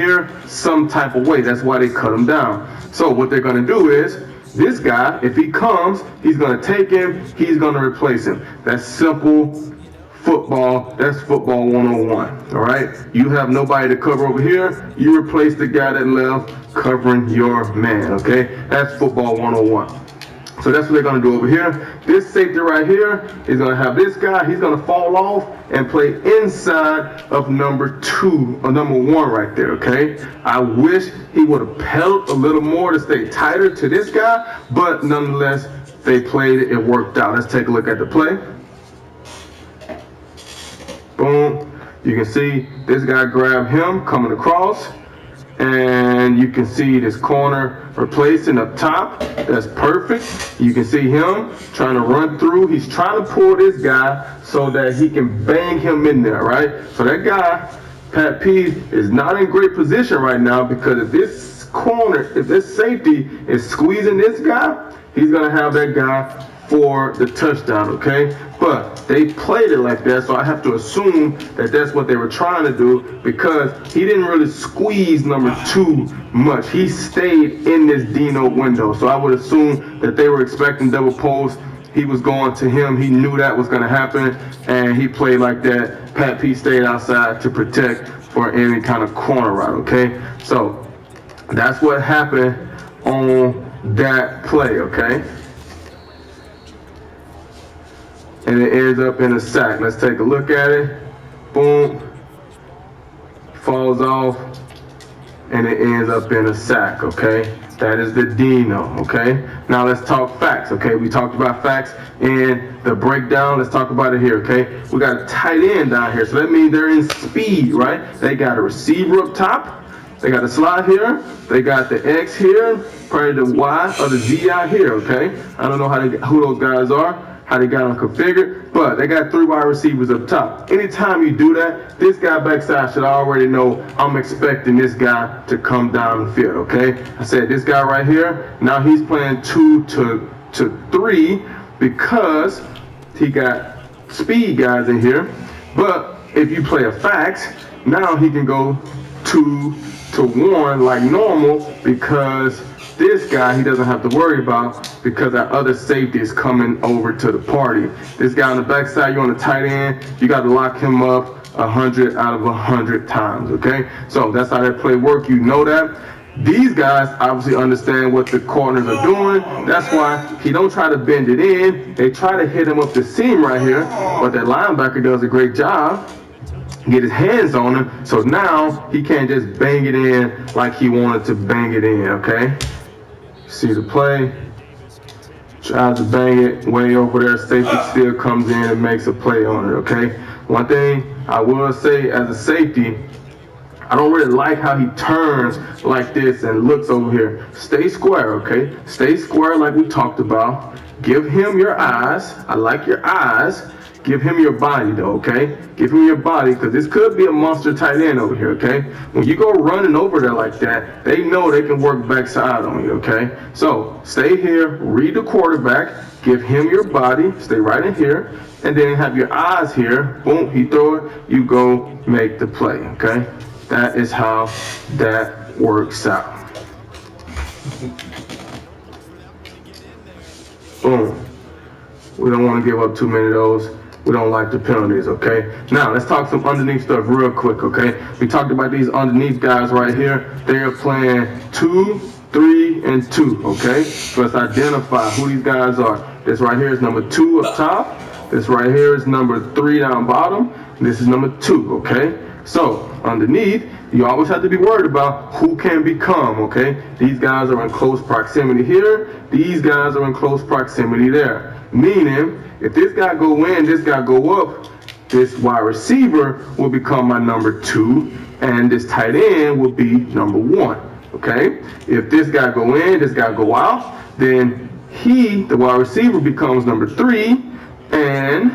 here some type of way. That's why they cut him down. So what they're going to do is, this guy, if he comes, he's going to take him, he's going to replace him. That's simple football. That's football 101. All right? You have nobody to cover over here. You replace the guy that left covering your man. Okay? That's football 101. So that's what they're going to do over here. This safety right here is going to have this guy. He's going to fall off and play inside of number 2 or number 1 right there, okay? I wish he would have pedaled a little more to stay tighter to this guy, but nonetheless, they played it. It worked out. Let's take a look at the play. Boom. You can see this guy grabbed him coming across. And you can see this corner replacing up top. That's perfect. You can see him trying to run through. He's trying to pull this guy so that he can bang him in there, right? So that guy, Pat P, is not in great position right now, because if this corner, if this safety is squeezing this guy, he's going to have that guy for the touchdown, okay? But they played it like that, so I have to assume that that's what they were trying to do, because he didn't really squeeze number 2 much. He stayed in this Dino window, so I would assume that they were expecting double post. He was going to him. He knew that was going to happen, and he played like that. Pat P stayed outside to protect for any kind of corner route, okay? So that's what happened on that play, okay? And it ends up in a sack. Let's take a look at it. Boom. Falls off. And it ends up in a sack, okay? That is the Dino, okay? Now let's talk facts, okay? We talked about facts in the breakdown. Let's talk about it here, okay? We got a tight end down here. So that means they're in speed, right? They got a receiver up top. They got a slot here. They got the X here. Probably the Y or the ZI here, okay? I don't know who those guys are, how they got them configured, but they got 3 wide receivers up top. Anytime you do that, this guy backside should already know I'm expecting this guy to come down the field, okay? I said this guy right here, now he's playing 2 to 3 because he got speed guys in here. But if you play a fax, now he can go 2 to 1 like normal, because this guy he doesn't have to worry about, because that other safety is coming over to the party. This guy on the backside, you're on the tight end, you got to lock him up 100 out of 100 times, okay? So that's how that play work. You know that. These guys obviously understand what the corners are doing. That's why he don't try to bend it in. They try to hit him up the seam right here, but that linebacker does a great job. Get his hands on him, so now he can't just bang it in like he wanted to bang it in, okay? See the play, tries to bang it way over there, safety still comes in and makes a play on it, okay? One thing I will say as a safety, I don't really like how he turns like this and looks over here. Stay square, okay? Stay square like we talked about. Give him your eyes. I like your eyes. Give him your body though, okay? Give him your body, because this could be a monster tight end over here, okay? When you go running over there like that, they know they can work backside on you, okay? So stay here, read the quarterback, give him your body, stay right in here, and then have your eyes here. Boom, he throw it, you go make the play, okay? That is how that works out. Boom. We don't want to give up too many of those. We don't like the penalties, okay? Now, let's talk some underneath stuff real quick, okay? We talked about these underneath guys right here. They are playing 2, 3, and 2, okay? So let's identify who these guys are. This right here is number 2 up top. This right here is number 3 down bottom. This is number 2, okay? So, underneath, you always have to be worried about who can become, okay? These guys are in close proximity here. These guys are in close proximity there. Meaning, if this guy go in, this guy go up, this wide receiver will become my number 2, and this tight end will be number 1, okay? If this guy go in, this guy go out, then the wide receiver becomes number 3, and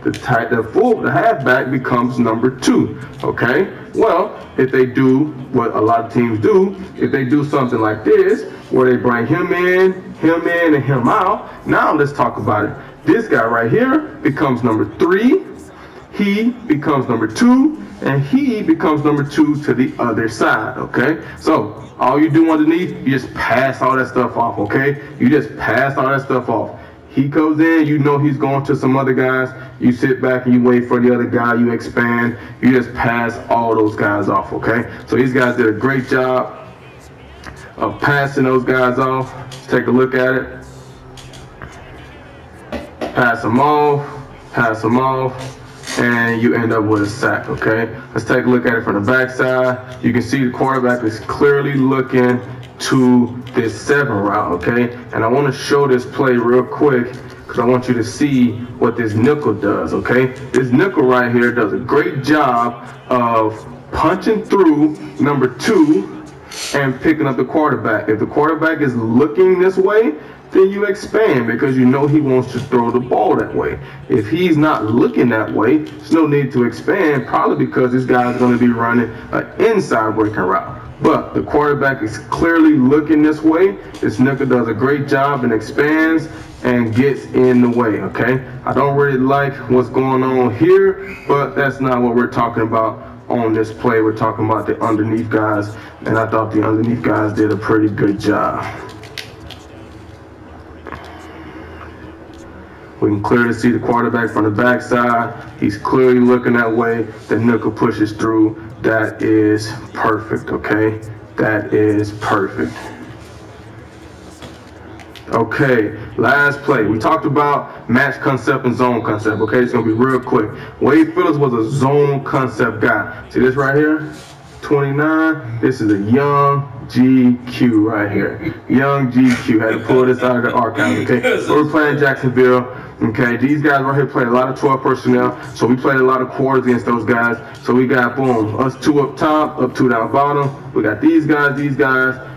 the halfback becomes number 2, okay? Well, if they do what a lot of teams do, if they do something like this, where they bring him in, and him out, now let's talk about it. This guy right here becomes number 3, he becomes number 2, and he becomes number 2 to the other side, okay? So all you do underneath, you just pass all that stuff off, okay? You just pass all that stuff off. He goes in, you know he's going to some other guys. You sit back and you wait for the other guy. You expand. You just pass all those guys off, okay? So these guys did a great job of passing those guys off. Let's take a look at it. Pass them off, and you end up with a sack, okay? Let's take a look at it from the backside. You can see the quarterback is clearly looking to this 7 route, okay? And I want to show this play real quick because I want you to see what this nickel does, okay? This nickel right here does a great job of punching through number 2 and picking up the quarterback. If the quarterback is looking this way, then you expand because you know he wants to throw the ball that way. If he's not looking that way, there's no need to expand, probably because this guy's going to be running an inside breaking route. But the quarterback is clearly looking this way. This nickel does a great job and expands and gets in the way, okay? I don't really like what's going on here, but that's not what we're talking about on this play. We're talking about the underneath guys, and I thought the underneath guys did a pretty good job. We can clearly see the quarterback from the backside. He's clearly looking that way. The nickel pushes through. That is perfect, okay? That is perfect. Okay, last play. We talked about match concept and zone concept, okay? It's going to be real quick. Wade Phillips was a zone concept guy. See this right here? 29. This is a young GQ right here. Young GQ. Had to pull this out of the archive, okay? So we're playing Jacksonville. Okay, these guys right here play a lot of 12 personnel, so we played a lot of quarters against those guys. So we got, boom, us 2 up top, up 2 down bottom. We got these guys,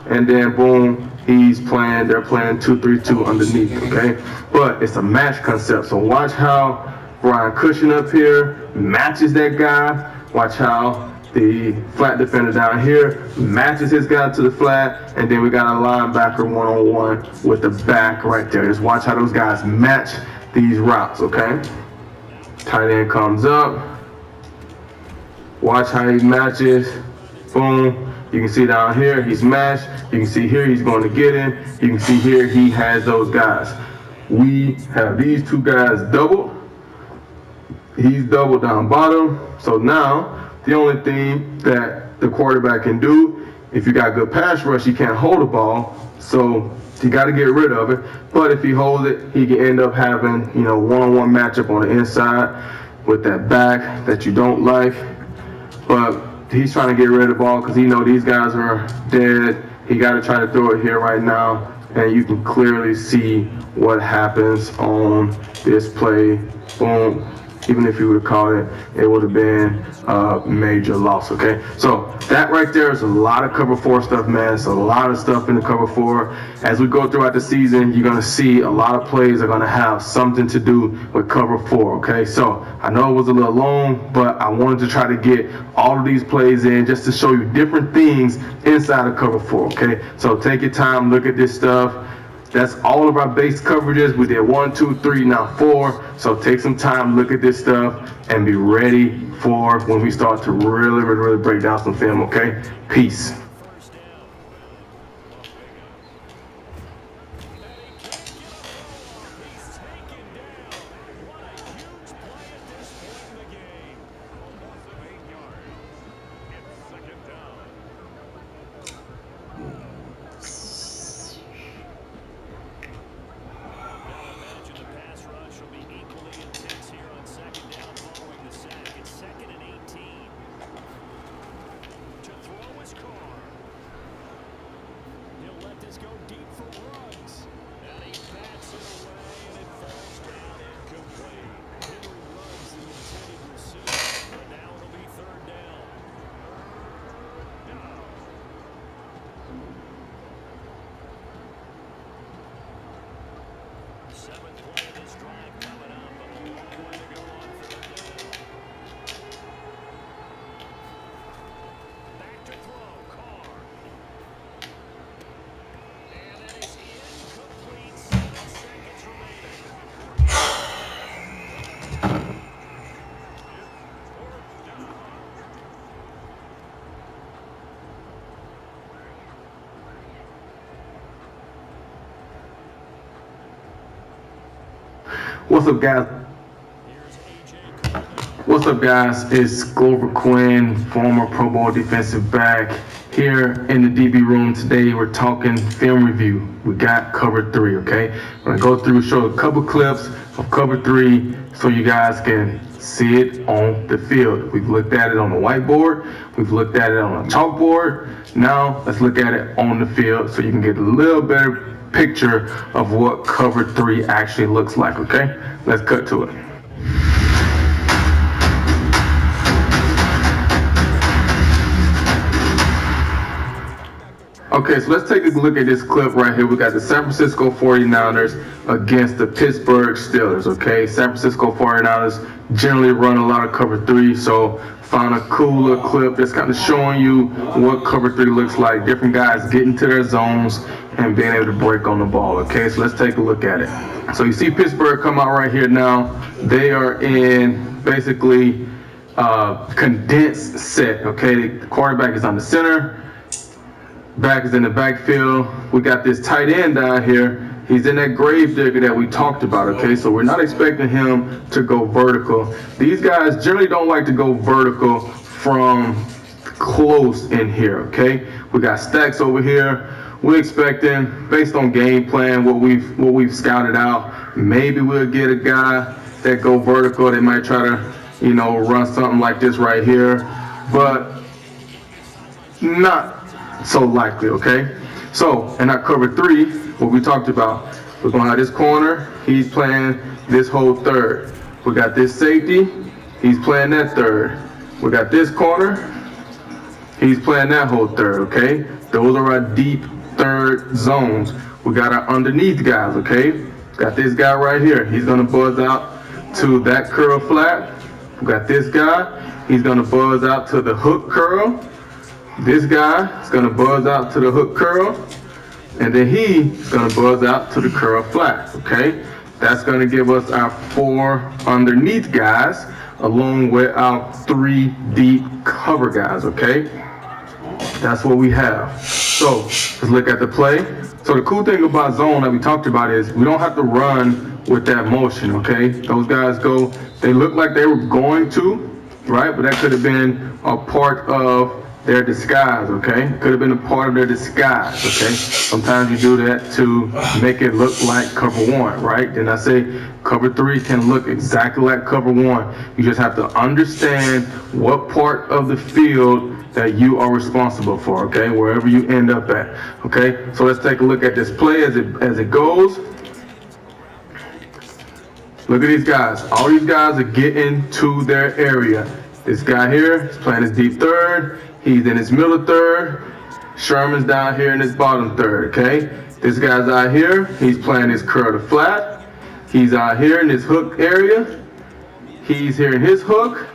and then, boom, they're playing 2-3-2 underneath, okay? But it's a match concept, so watch how Brian Cushion up here matches that guy. Watch how the flat defender down here matches his guy to the flat, and then we got a linebacker one-on-one with the back right there. Just watch how those guys match these routes, okay? Tight end comes up. Watch how he matches. Boom. You can see down here he's matched. You can see here he's going to get in. You can see here he has those guys. We have these 2 guys doubled. He's doubled down bottom. So now the only thing that the quarterback can do, if you got good pass rush, he can't hold the ball. So you got to get rid of it. But if he holds it, he can end up having, one-on-one matchup on the inside with that back that you don't like. But he's trying to get rid of the ball because he knows these guys are dead. He got to try to throw it here right now. And you can clearly see what happens on this play. Boom. Even if you would have called it, it would have been a major loss, okay? So that right there is a lot of cover 4 stuff, man. It's a lot of stuff in the cover 4. As we go throughout the season, you're going to see a lot of plays are going to have something to do with cover 4, okay? So I know it was a little long, but I wanted to try to get all of these plays in just to show you different things inside of cover 4, okay? So take your time, look at this stuff. That's all of our base coverages. We did 1, 2, 3, now 4. So take some time, look at this stuff, and be ready for when we start to really break down some film, okay? Peace. Second and 18. To throw his car. What's up, guys? What's up, guys? It's Glover Quinn, former Pro Bowl defensive back, here in the DB room. Today we're talking film review. We got cover 3, okay? I'm gonna go through, show a couple clips of cover 3 so you guys can see it on the field. We've looked at it on the whiteboard. We've looked at it on a chalkboard. Now let's look at it on the field so you can get a little better picture of what cover 3 actually looks like, okay? Let's cut to it. Okay, so let's take a look at this clip right here. We got the San Francisco 49ers against the Pittsburgh Steelers, okay? San Francisco 49ers generally run a lot of cover 3, so found a cool little clip that's kind of showing you what cover 3 looks like. Different guys getting to their zones and being able to break on the ball, okay? So let's take a look at it. So you see Pittsburgh come out right here now. They are in basically condensed set, okay? The quarterback is on the center. Back is in the backfield. We got this tight end down here. He's in that grave digger that we talked about, okay? So we're not expecting him to go vertical. These guys generally don't like to go vertical from close in here, okay? We got stacks over here. We're expecting, based on game plan, what we've scouted out, maybe we'll get a guy that go vertical. They might try to, run something like this right here, but not so likely, okay? So, in our cover 3, what we talked about, we're going to have this corner, he's playing this whole third. We got this safety, he's playing that third. We got this corner, he's playing that whole third, okay? Those are our deep third zones. We got our underneath guys, okay? Got this guy right here, he's going to buzz out to that curl flat. We got this guy, he's going to buzz out to the hook curl. This guy is going to buzz out to the hook curl, and then he's going to buzz out to the curl flat, okay? That's going to give us our 4 underneath guys, along with our 3 deep cover guys, okay? That's what we have. So let's look at the play. So the cool thing about zone that we talked about is we don't have to run with that motion, okay? Those guys go, they look like they were going to, right? But that could have been a part of their disguise, okay? Could have been a part of their disguise, okay? Sometimes you do that to make it look like cover 1, right? Then I say cover 3 can look exactly like cover 1. You just have to understand what part of the field that you are responsible for, okay? Wherever you end up at, okay? So let's take a look at this play as it goes. Look at these guys. All these guys are getting to their area. This guy here is playing his deep third. He's in his middle third. Sherman's down here in his bottom third, okay? This guy's out here. He's playing his curl to flat. He's out here in his hook area. He's here in his hook.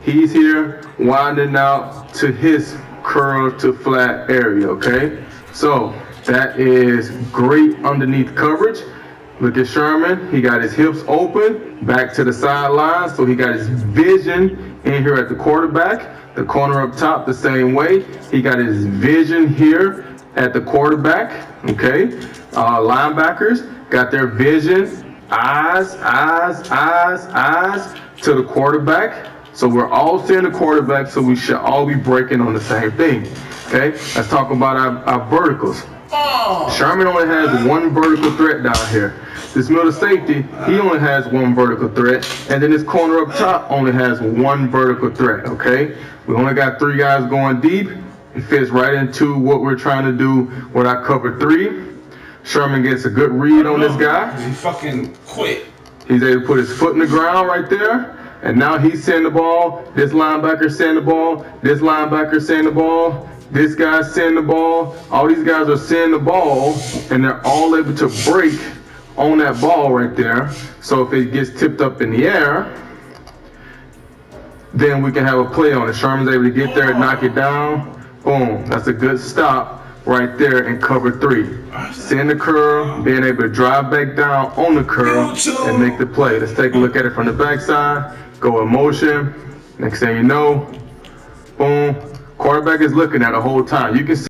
He's here winding out to his curl to flat area, okay? So that is great underneath coverage. Look at Sherman. He got his hips open, back to the sideline, so he got his vision in here at the quarterback. The corner up top the same way. He got his vision here at the quarterback, okay? Linebackers got their vision, eyes to the quarterback. So we're all seeing the quarterback, so we should all be breaking on the same thing, okay? Let's talk about our verticals. Sherman only has 1 vertical threat down here. This middle safety, he only has 1 vertical threat, and then this corner up top only has 1 vertical threat, okay? We only got 3 guys going deep. It fits right into what we're trying to do with our cover 3. Sherman gets a good read on this guy. He fucking quit. He's able to put his foot in the ground right there, and now he's seeing the ball. This linebacker seeing the ball. This linebacker seeing the ball. This guy's seeing the ball. All these guys are seeing the ball, and they're all able to break on that ball right there. So if it gets tipped up in the air, then we can have a play on it. Sherman's able to get there and knock it down. Boom. That's a good stop right there in cover 3. Seeing the curl, being able to drive back down on the curl and make the play. Let's take a look at it from the backside. Go in motion. Next thing you know, boom. Quarterback is looking at the whole time. You can see